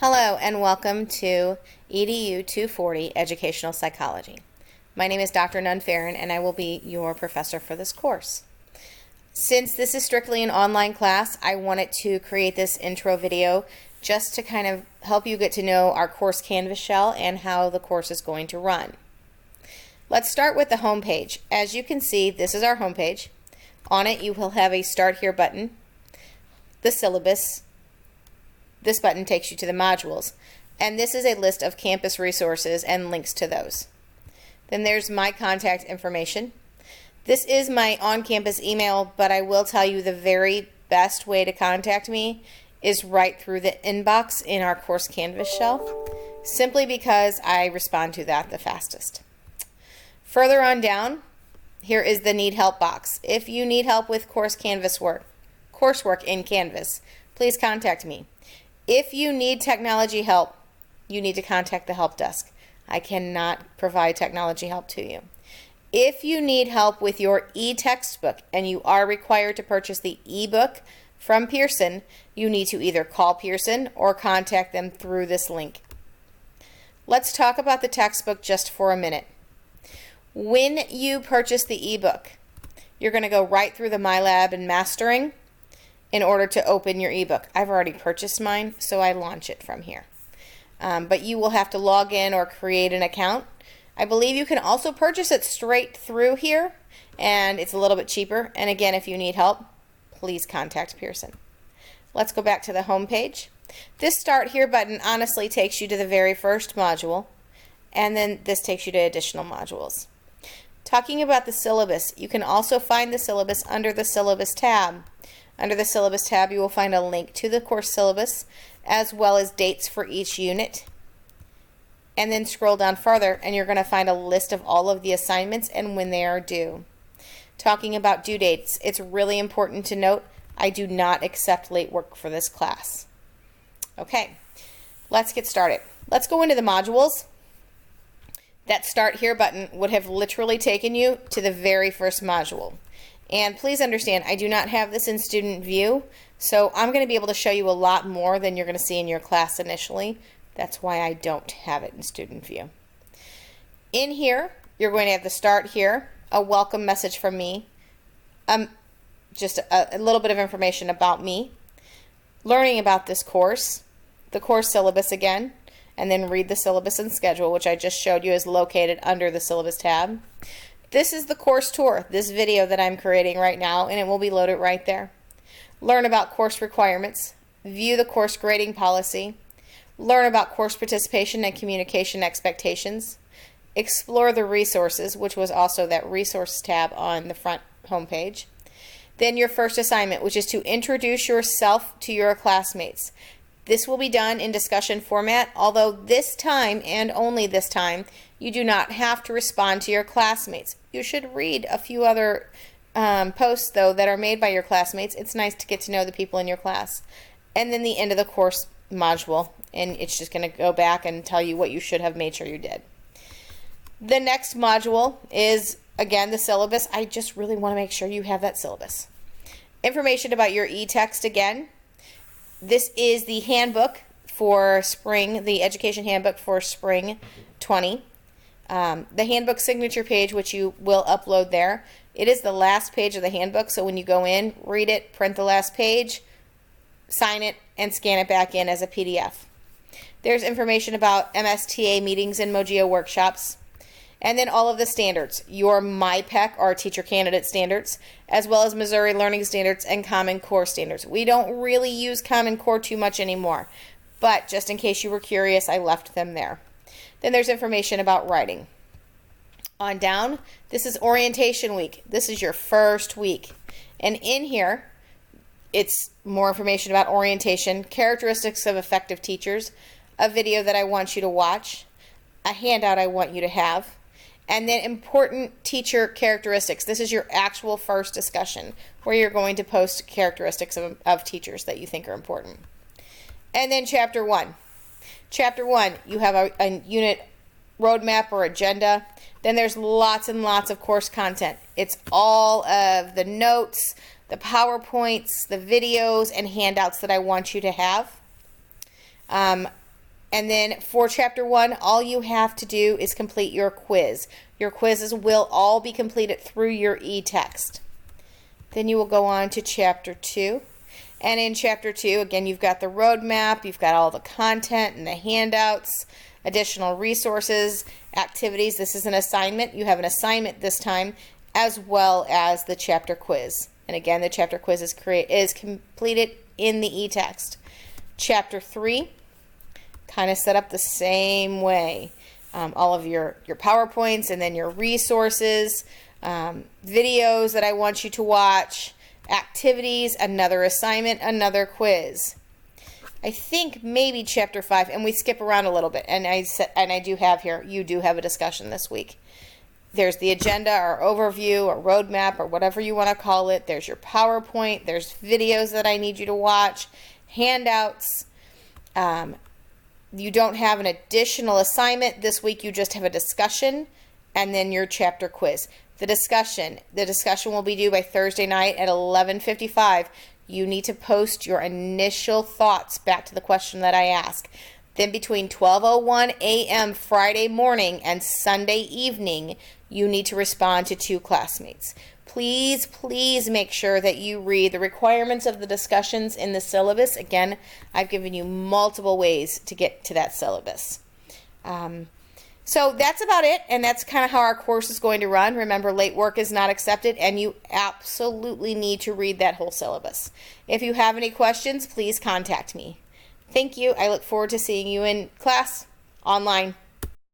Hello and welcome to EDU 240 Educational Psychology. My name is Dr. Nunn-Faron and I will be your professor for this course. Since this is strictly an online class, I wanted to create this intro video just to kind of help you get to know our course Canvas shell and how the course is going to run. Let's start with the home page. As you can see, this is our home page. On it you will have a Start Here button, the syllabus. This button takes you to the modules, and this is a list of campus resources and links to those. Then there's my contact information. This is my on-campus email, but I will tell you the very best way to contact me is right through the inbox in our course Canvas shell, simply because I respond to that the fastest. Further on down, here is the Need Help box. If you need help with coursework in Canvas, please contact me. If you need technology help, you need to contact the help desk. I cannot provide technology help to you. If you need help with your e-textbook and you are required to purchase the e-book from Pearson, you need to either call Pearson or contact them through this link. Let's talk about the textbook just for a minute. When you purchase the e-book, you're going to go right through the MyLab and Mastering in order to open your ebook. I've already purchased mine, so I launch it from here. But you will have to log in or create an account. I believe you can also purchase it straight through here, and it's a little bit cheaper. And again, if you need help, please contact Pearson. Let's go back to the home page. This Start Here button honestly takes you to the very first module, and then this takes you to additional modules. Talking about the syllabus, you can also find the syllabus under the Syllabus tab. Under the Syllabus tab, you will find a link to the course syllabus as well as dates for each unit. And then scroll down further and you're going to find a list of all of the assignments and when they are due. Talking about due dates, it's really important to note I do not accept late work for this class. Okay, let's get started. Let's go into the modules. That Start Here button would have literally taken you to the very first module. And please understand, I do not have this in student view, so I'm going to be able to show you a lot more than you're going to see in your class initially. That's why I don't have it in student view. In here, you're going to have the Start Here, a welcome message from me, just a little bit of information about me, learning about this course, the course syllabus again, and then read the syllabus and schedule, which I just showed you is located under the Syllabus tab. This is the course tour, this video that I'm creating right now, and it will be loaded right there. Learn about course requirements, view the course grading policy, learn about course participation and communication expectations, explore the resources, which was also that resource tab on the front homepage. Then your first assignment, which is to introduce yourself to your classmates. This will be done in discussion format, although this time and only this time, you do not have to respond to your classmates. You should read a few other posts, though, that are made by your classmates. It's nice to get to know the people in your class. And then the end of the course module, and it's just going to go back and tell you what you should have made sure you did. The next module is, again, the syllabus. I just really want to make sure you have that syllabus. Information about your e-text again. This is the handbook for spring, the education handbook for spring 20. The handbook signature page, which you will upload there. It is the last page of the handbook, so when you go in, read it, print the last page, sign it, and scan it back in as a PDF. There's information about MSTA meetings and Mojio workshops. And then all of the standards, your MyPEC or teacher candidate standards, as well as Missouri Learning Standards and Common Core standards. We don't really use Common Core too much anymore, but just in case you were curious, I left them there. Then there's information about writing. On down, this is orientation week. This is your first week. And in here, it's more information about orientation, characteristics of effective teachers, a video that I want you to watch, a handout I want you to have, and then important teacher characteristics. This is your actual first discussion where you're going to post characteristics of teachers that you think are important. And then Chapter 1. Chapter 1, you have a unit roadmap or agenda. Then there's lots and lots of course content. It's all of the notes, the PowerPoints, the videos, and handouts that I want you to have. And then for chapter 1, all you have to do is complete your quiz. Your quizzes will all be completed through your e-text. Then you will go on to chapter 2. And in chapter 2, again, you've got the roadmap, you've got all the content and the handouts, additional resources, activities. This is an assignment. You have an assignment this time, as well as the chapter quiz. And again, the chapter quiz is completed in the e-text. Chapter 3, kind of set up the same way. All of your PowerPoints and then your resources, videos that I want you to watch, activities, another assignment, another quiz. I think maybe chapter 5, and we skip around a little bit, and I do have here, you do have a discussion this week. There's the agenda or overview or roadmap or whatever you want to call it. There's your PowerPoint. There's videos that I need you to watch, handouts. You don't have an additional assignment this week. You just have a discussion and then your chapter quiz. The discussion will be due by Thursday night at 11:55. You need to post your initial thoughts back to the question that I asked. Then between 12:01 a.m. Friday morning and Sunday evening, you need to respond to 2 classmates. Please, please make sure that you read the requirements of the discussions in the syllabus. Again, I've given you multiple ways to get to that syllabus. So that's about it, and that's kind of how our course is going to run. Remember, late work is not accepted, and you absolutely need to read that whole syllabus. If you have any questions, please contact me. Thank you. I look forward to seeing you in class online.